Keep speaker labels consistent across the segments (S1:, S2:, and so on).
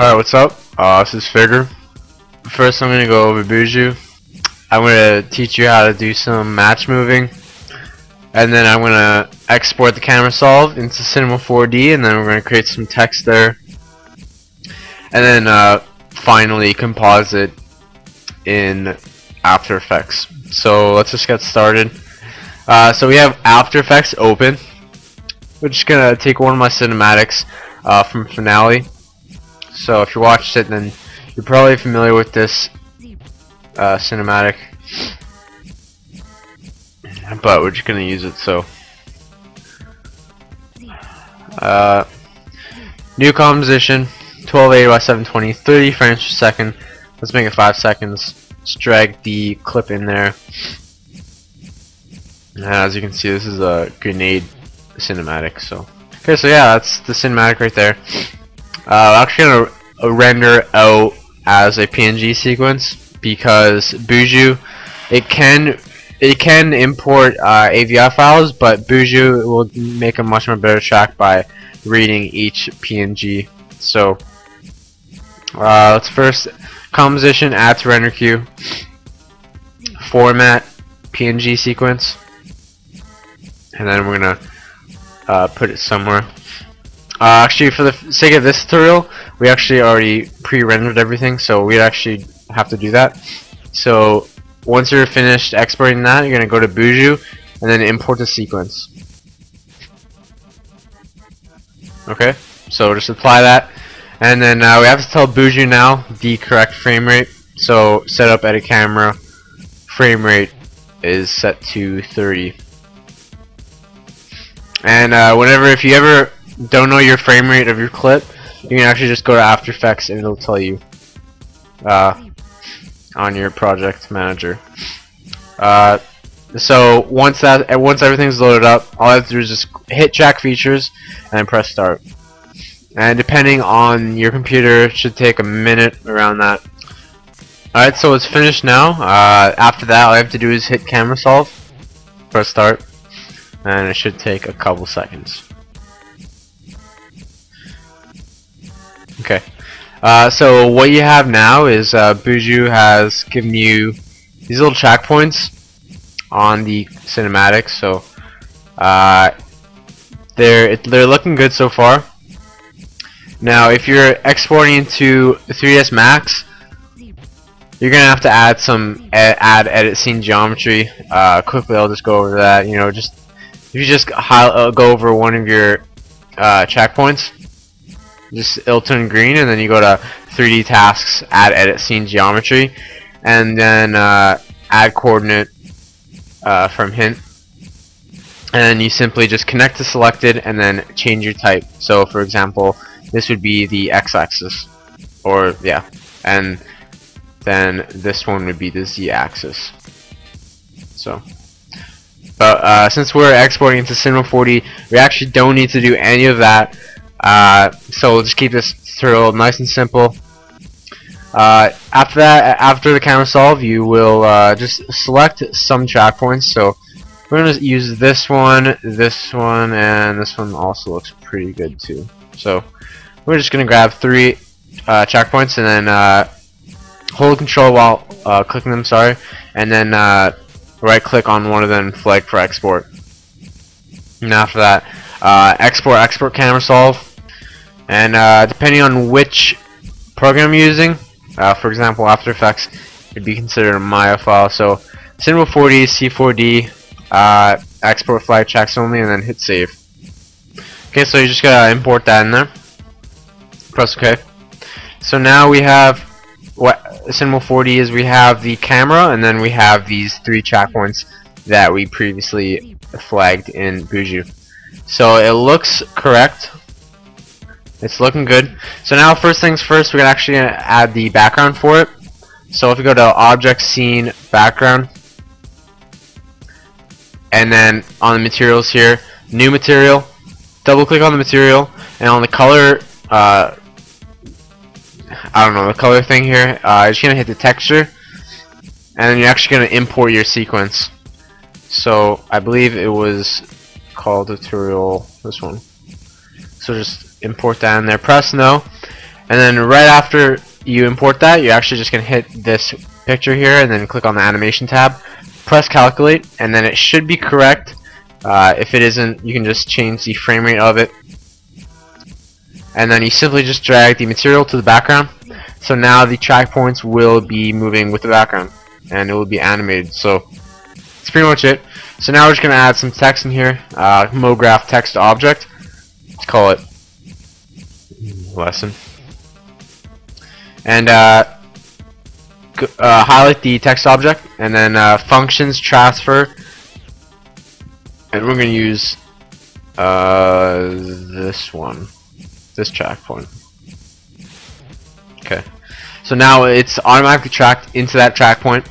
S1: Alright, what's up? This is figR. First I'm going to go over Boujou. I'm going to teach you how to do some match moving. And then I'm going to export the camera solve into Cinema 4D, and then we're going to create some text there. And then finally composite in After Effects. So let's just get started. So we have After Effects open. We're just going to take one of my cinematics from Finale. So if you watched it, then you're probably familiar with this cinematic, but we're just gonna use it. So new composition, 1280 by 720, 30 frames per second. Let's make it 5 seconds. Just drag the clip in there. And as you can see, this is a grenade cinematic. So okay, so yeah, that's the cinematic right there. I'm actually gonna render out as a PNG sequence because Boujou it can import AVI files, but Boujou will make a much more better track by reading each PNG. So let's first composition, add to render queue, format PNG sequence, and then we're gonna put it somewhere. Actually, for the sake of this tutorial, we actually already pre-rendered everything, so we actually have to do that. So once you're finished exporting that, you're going to go to Boujou and then import the sequence. Okay, so just apply that, and then we have to tell Boujou now the correct frame rate. So set up edit camera, frame rate is set to 30. And if you ever don't know your frame rate of your clip, you can actually just go to After Effects and it'll tell you on your project manager. So once everything's loaded up, all I have to do is just hit track features and then press start. And depending on your computer, it should take a minute around that. Alright, so it's finished now. After that, all I have to do is hit camera solve, press start, and it should take a couple seconds. Okay, so what you have now is Boujou has given you these little track points on the cinematic, so they're looking good so far. Now, if you're exporting into 3ds Max, you're gonna have to add some edit scene geometry. Quickly, I'll just go over that. You know, if you just go over one of your track points, it'll turn green, and then you go to 3D tasks, add edit scene geometry, and then add coordinate from hint, and then you simply just connect to selected and then change your type. So for example, this would be the x-axis, or yeah, and then this one would be the z-axis. So but since we're exporting into Cinema 4D, we actually don't need to do any of that. So we'll just keep this tutorial nice and simple. After that, after the camera solve, you will just select some track points. So we're going to use this one, and this one also looks pretty good too. So we're just going to grab 3 track points and then hold control while clicking them, and then right click on one of them, flag for export. And after that, export camera solve. And depending on which program you're using, for example, After Effects, it'd be considered a Maya file. So Cinema 4D, C4D, export flag tracks only, and then hit save. Okay, so you just gotta import that in there. Press OK. So now we have what Cinema 4D is. We have the camera, and then we have these 3 track points that we previously flagged in Boujou. So it looks correct. It's looking good. So now, first things first, we're actually gonna add the background for it. So if we go to Object, Scene, Background, and then on the materials here, New Material, double click on the material, and on the color, I don't know, the color thing here, you're just gonna hit the texture, and then you're actually gonna import your sequence. So I believe it was called tutorial, this one. So just import that in there, press no, And then right after you import that, you're actually just going to hit this picture here and then click on the animation tab, press calculate, and then it should be correct. If it isn't, you can just change the frame rate of it, and then you simply just drag the material to the background. So now the track points will be moving with the background and it will be animated. So that's pretty much it. So now we're just going to add some text in here, MoGraph text object. Let's call it lesson. And highlight the text object, and then functions transfer, and we're going to use this one, this track point. Okay, so now it's automatically tracked into that track point.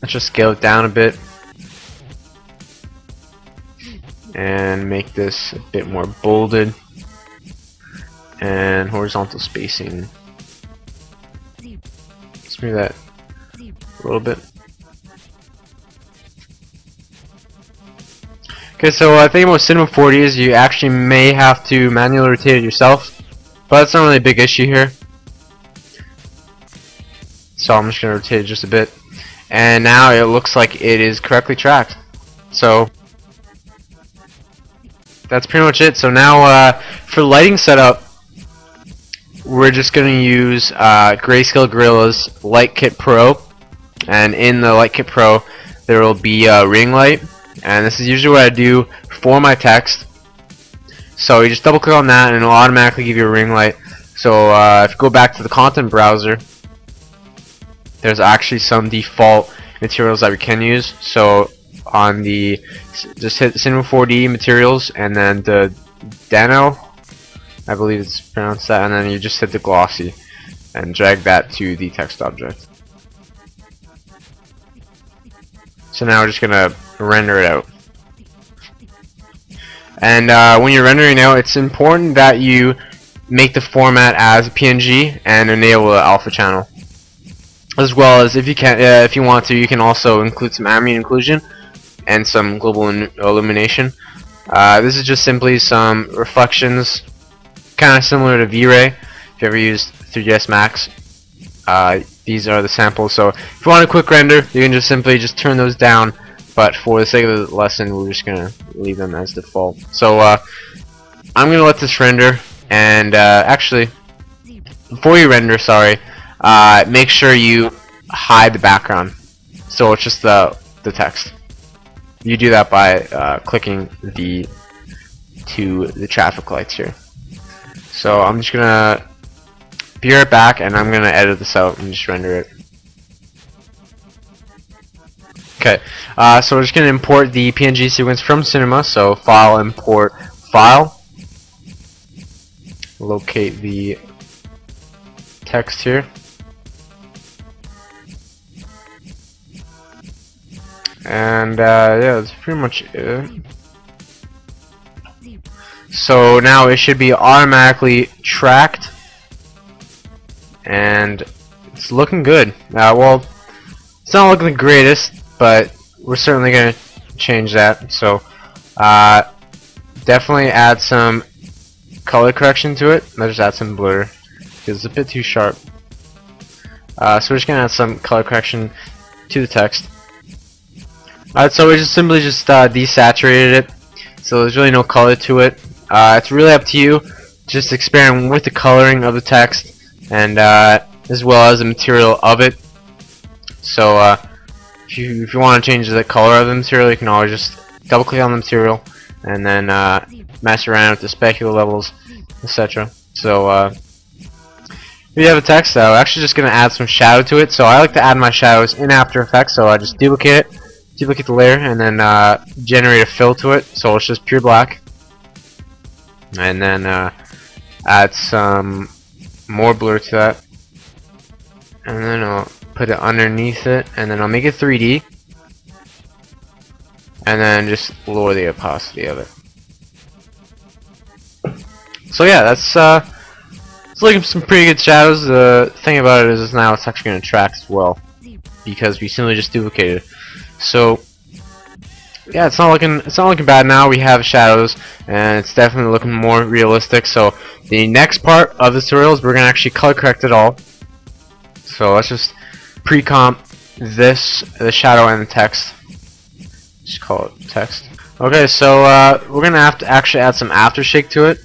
S1: Let's just scale it down a bit and make this a bit more bolded, and horizontal spacing. Let's move that a little bit. Okay, so I think about Cinema 4D is you actually may have to manually rotate it yourself, but that's not really a big issue here. So I'm just going to rotate it just a bit, and now it looks like it is correctly tracked. So that's pretty much it. So now for lighting setup, we're just going to use Grayscale Gorilla's Light Kit Pro, and in the Light Kit Pro there will be a ring light, and this is usually what I do for my text. So you just double click on that and it'll automatically give you a ring light. So if you go back to the content browser, there's actually some default materials that we can use. So on the, just hit Cinema 4D materials and then the Dano, I believe it's pronounced that, and then you just hit the glossy and drag that to the text object. So now we're just gonna render it out. And when you're rendering out, it's important that you make the format as a PNG and enable the alpha channel. As well as, if you can, if you want to, you can also include some ambient occlusion and some global illumination. This is just simply some reflections, kind of similar to V-Ray. If you ever used 3ds Max, these are the samples. So if you want a quick render, you can just simply just turn those down. But for the sake of the lesson, we're just gonna leave them as default. So I'm gonna let this render, and actually, before you render, sorry, make sure you hide the background, so it's just the text. You do that by clicking the traffic lights here. So I'm just gonna be right back, and I'm gonna edit this out and just render it. Okay, so we're just gonna import the PNG sequence from Cinema. So File, Import, File. Locate the text here. And yeah, that's pretty much it. So now it should be automatically tracked, and it's looking good. Well, it's not looking the greatest, but we're certainly going to change that. So definitely add some color correction to it. Let's just add some blur because it's a bit too sharp. So we're just going to add some color correction to the text. Alright, so we just simply desaturated it, so there's really no color to it. It's really up to you. Just experiment with the coloring of the text, and as well as the material of it. So if you want to change the color of the material, you can always just double click on the material and then mess around with the specular levels, etc. So here you have a text. I'm actually just going to add some shadow to it. So I like to add my shadows in After Effects, so I just duplicate it, duplicate the layer, and then generate a fill to it, so it's just pure black. And then add some more blur to that, and then I'll put it underneath it, and then I'll make it 3D, and then just lower the opacity of it. So yeah, that's it's looking for some pretty good shadows. The thing about it is now it's actually going to track as well, because we simply just duplicated it. So yeah, it's not looking bad now. We have shadows, and it's definitely looking more realistic. So the next part of the tutorial is we're gonna actually color correct it all. So let's just pre-comp the shadow and the text. Just call it text. Okay, so we're gonna have to actually add some aftershake to it.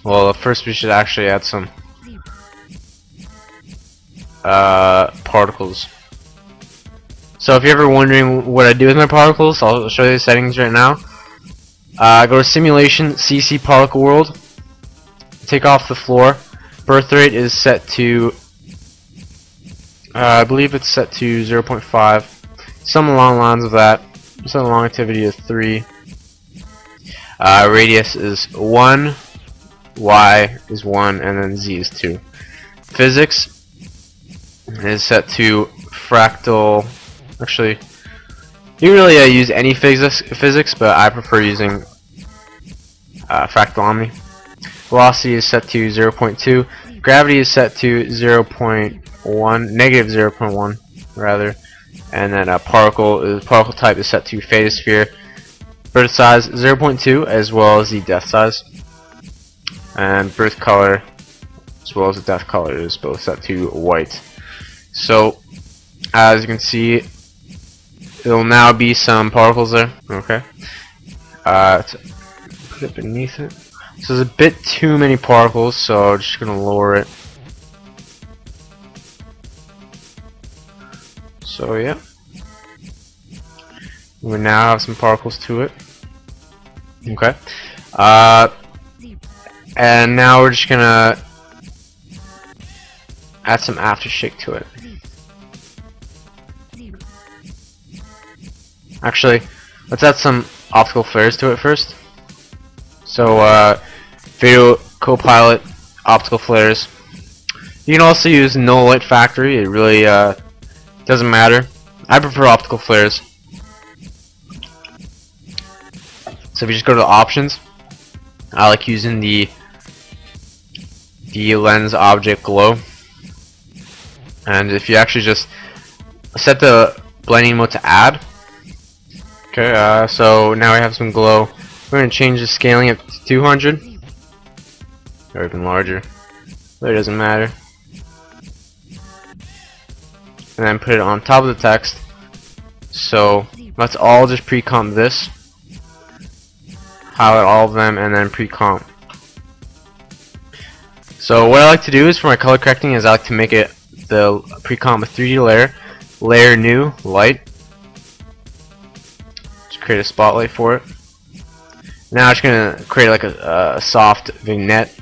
S1: Well, first we should actually add some particles. So if you're ever wondering what I do with my particles, I'll show you the settings right now. Go to Simulation, CC Particle World. Take off the floor. Birth rate is set to, I believe it's set to 0.5. Some along the lines of that. Some long activity is 3. Radius is 1. Y is 1, and then Z is 2. Physics is set to fractal. Actually, you can really use any physics, but I prefer using fractal omni. Velocity is set to 0.2. Gravity is set to 0.1, negative 0.1 rather, and then particle type is set to phagosphere. Birth size 0.2, as well as the depth size, and birth color as well as the depth color is both set to white. So as you can see, there will now be some particles there. Okay. Put it beneath it. So there's a bit too many particles, so I'm just gonna lower it. So yeah, we now have some particles to it. Okay. And now we're just gonna add some aftershake to it. Actually, let's add some optical flares to it first. So, Video Copilot optical flares. You can also use no light factory. It really doesn't matter. I prefer optical flares. So if you just go to the options, I like using the lens object glow. And if you actually just set the blending mode to add. Okay, so now we have some glow. We're going to change the scaling up to 200, or even larger, but it doesn't matter. And then put it on top of the text. So let's all just pre-comp this, highlight all of them, and then pre-comp. So what I like to do is for my color correcting is I like to make it the pre-comp a 3D layer, layer new, light. Create a spotlight for it. Now I'm just gonna create like a soft vignette.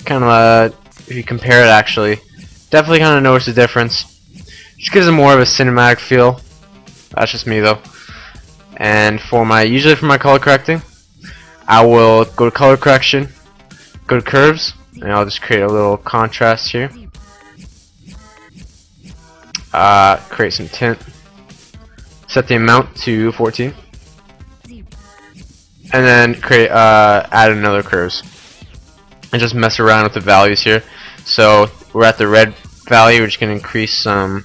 S1: Kind of if you compare it, actually, definitely kind of notice the difference. Just gives it more of a cinematic feel. That's just me though. And usually for my color correcting, I will go to color correction, go to curves, and I'll just create a little contrast here. Create some tint. Set the amount to 14. And then add another curves and just mess around with the values here. So we're at the red value. We're just going to increase some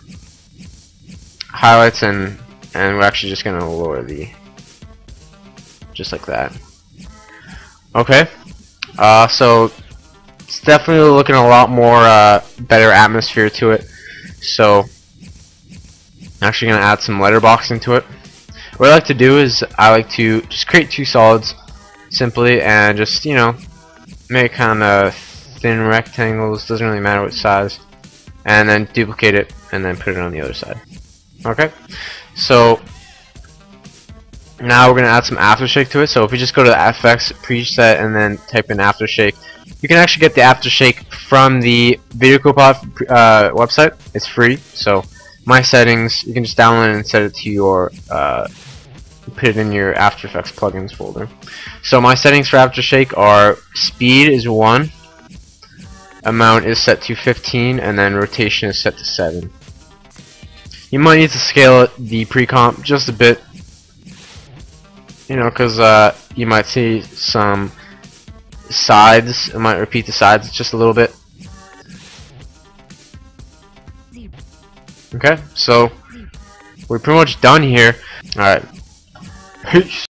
S1: highlights, and we're actually just going to lower just like that. Okay, so it's definitely looking a lot more better atmosphere to it. So I'm actually going to add some letterboxing to it. What I like to do is I like to just create 2 solids simply, and just, you know, make kind of thin rectangles, doesn't really matter what size, and then duplicate it and then put it on the other side. Okay, so now we're going to add some aftershake to it. So if we just go to the FX preset and then type in aftershake, you can actually get the aftershake from the Video Copilot website. It's free. So my settings, you can just download it and set it to your put it in your After Effects plugins folder. So my settings for aftershake are speed is 1, amount is set to 15, and then rotation is set to 7. You might need to scale the pre-comp just a bit, you know, because you might see some sides. It might repeat the sides just a little bit. Okay, so we're pretty much done here. Alright. Peace.